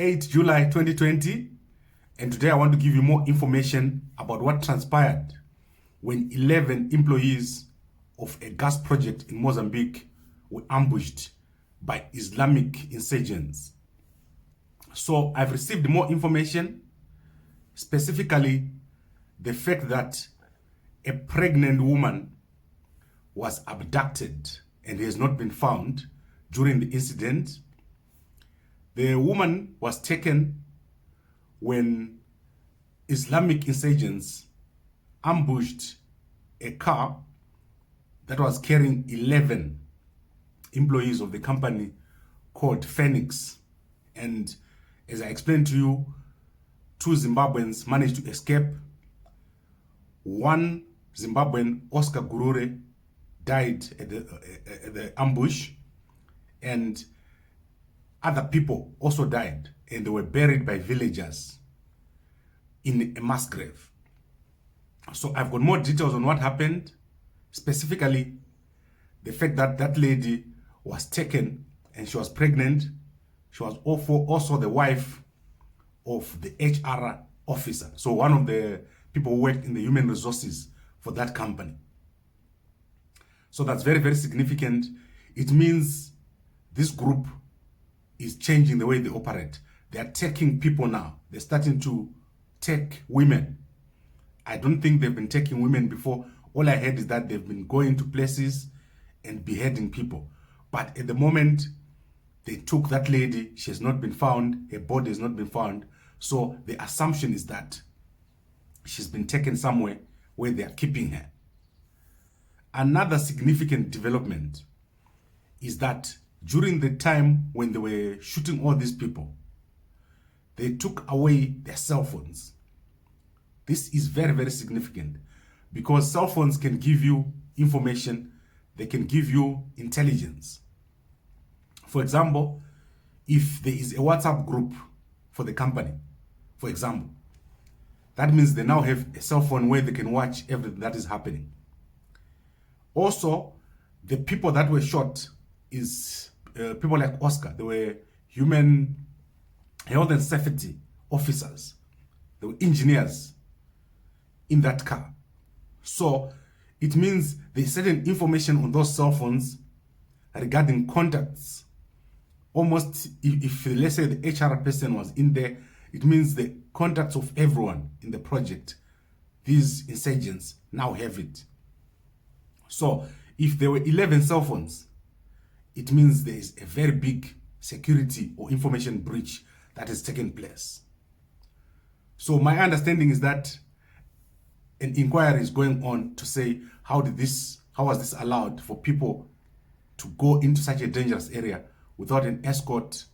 8 July 2020, and today I want to give you more information about what transpired when 11 employees of a gas project in Mozambique were ambushed by Islamic insurgents. So I've received more information, specifically the fact that a pregnant woman was abducted and has not been found during the incident. The woman was taken when Islamic insurgents ambushed a car that was carrying 11 employees of the company called Phoenix. And as I explained to you, 2 Zimbabweans managed to escape. One Zimbabwean, Oscar Gurure, died at the ambush, and other people also died, and they were buried by villagers in a mass grave. So I've got more details on what happened, specifically the fact that that lady was taken and she was pregnant. She was also the wife of the HR officer, so one of the people who worked in the human resources for that company. So that's very, very significant. It means this group is changing the way they operate. They are taking people now. They're starting to take women. I don't think they've been taking women before. All I heard is that they've been going to places and beheading people. But at the moment, they took that lady. She has not been found. Her body has not been found. So the assumption is that she's been taken somewhere where they are keeping her. Another significant development is that during the time when they were shooting all these people, they took away their cell phones. This is very, very significant because cell phones can give you information, they can give you intelligence. For example, if there is a WhatsApp group for the company, for example, that means they now have a cell phone where they can watch everything that is happening. Also, the people that were shot is people like Oscar. They were human health and safety officers. They were engineers in that car. So it means there's certain information on those cell phones regarding contacts. Almost, if let's say the HR person was in there, it means the contacts of everyone in the project, these insurgents now have it. So if there were 11 cell phones, it means there is a very big security or information breach that has taken place. So my understanding is that an inquiry is going on to say how was this allowed for people to go into such a dangerous area without an escort,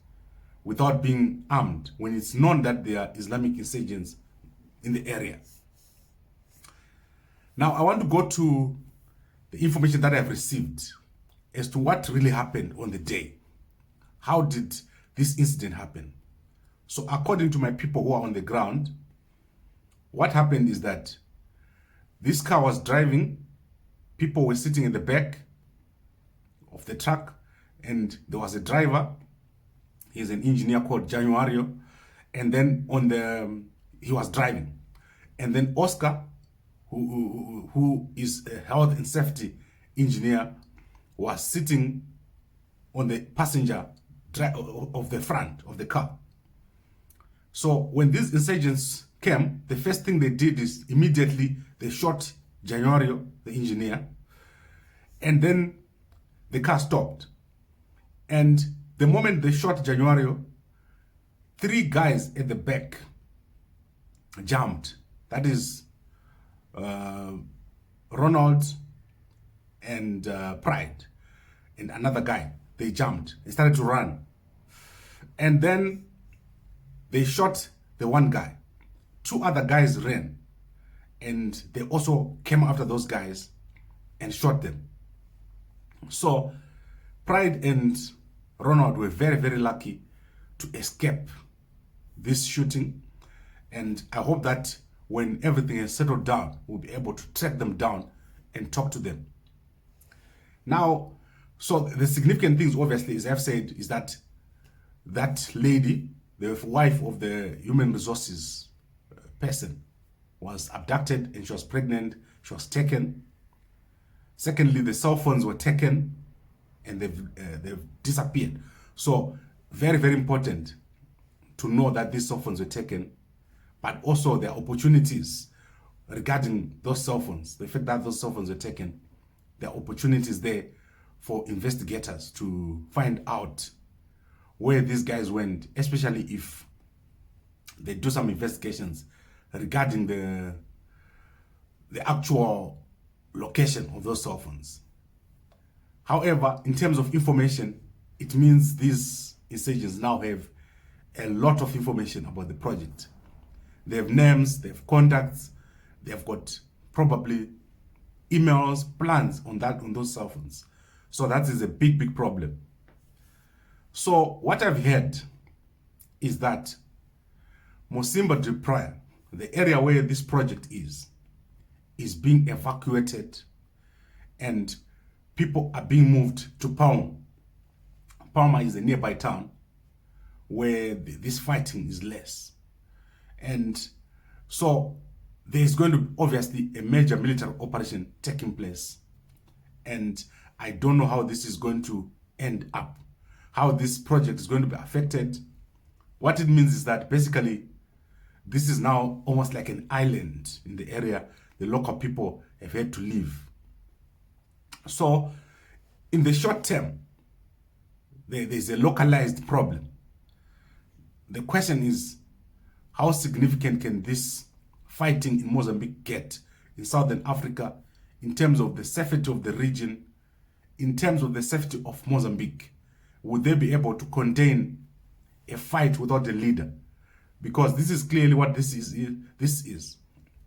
without being armed, when it's known that there are Islamic insurgents in the area. Now I want to go to the information that I've received as to what really happened on the day. How did this incident happen? So according to my people who are on the ground, what happened is that this car was driving, people were sitting in the back of the truck, and there was a driver. He's an engineer called Januario, and then he was driving, and then Oscar, who is a health and safety engineer, was sitting on the passenger of the front of the car. So when these insurgents came, the first thing they did is immediately they shot Januario, the engineer, and then the car stopped. And the moment they shot Januario, 3 guys at the back jumped. That is Ronald and Pride and another guy. They jumped. They started to run. And then they shot the one guy. 2 other guys ran. And they also came after those guys and shot them. So Pride and Ronald were very, very lucky to escape this shooting. And I hope that when everything is settled down, we'll be able to track them down and talk to them. Now, so the significant things, obviously, as I've said, is that that lady the wife of the human resources person was abducted and she was pregnant. She was taken. Secondly, the cell phones were taken and they've disappeared. So very, very important to know that these cell phones were taken, but also there are opportunities regarding those cell phones. The fact that those cell phones were taken, there are opportunities there for investigators to find out where these guys went, especially if they do some investigations regarding the actual location of those cell phones. However, in terms of information, it means these insurgents now have a lot of information about the project. They have names, they have contacts, they have got probably emails, plans on those cell phones. So that is a big, big problem. So what I've heard is that Mozambique Prior, the area where this project is being evacuated and people are being moved to Palma. Palma is a nearby town where this fighting is less. And so there's going to be obviously a major military operation taking place. And I don't know how this is going to end up, how this project is going to be affected. What it means is that basically this is now almost like an island in the area. The local people have had to leave. So in the short term, there's a localized problem. The question is, how significant can this fighting in Mozambique get in Southern Africa in terms of the safety of the region, in terms of the safety of Mozambique? Would they be able to contain a fight without a leader? Because this is clearly what this is.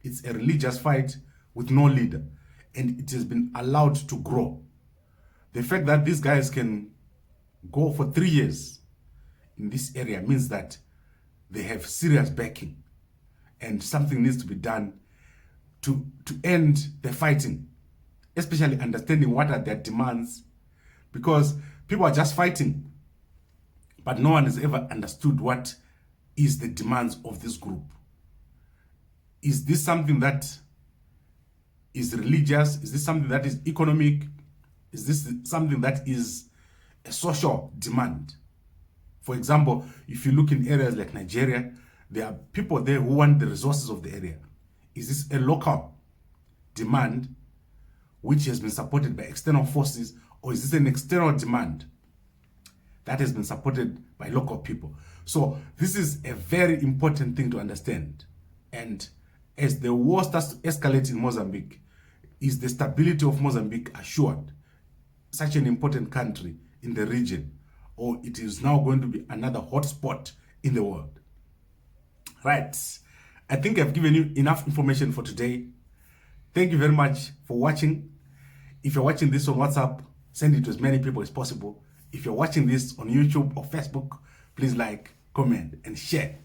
It's a religious fight with no leader, and it has been allowed to grow. The fact that these guys can go for 3 years in this area means that they have serious backing, and something needs to be done to end the fighting, especially understanding what are their demands, because people are just fighting, but no one has ever understood what is the demands of this group. Is this something that is religious? Is this something that is economic? Is this something that is a social demand? For example, if you look in areas like Nigeria, there are people there who want the resources of the area. Is this a local demand which has been supported by external forces, or is this an external demand that has been supported by local people? So this is a very important thing to understand. And as the war starts to escalate in Mozambique, is the stability of Mozambique assured? Such an important country in the region, or it is now going to be another hotspot in the world? Right. I think I've given you enough information for today. Thank you very much for watching. If you're watching this on WhatsApp, send it to as many people as possible. If you're watching this on YouTube or Facebook, please like, comment, and share.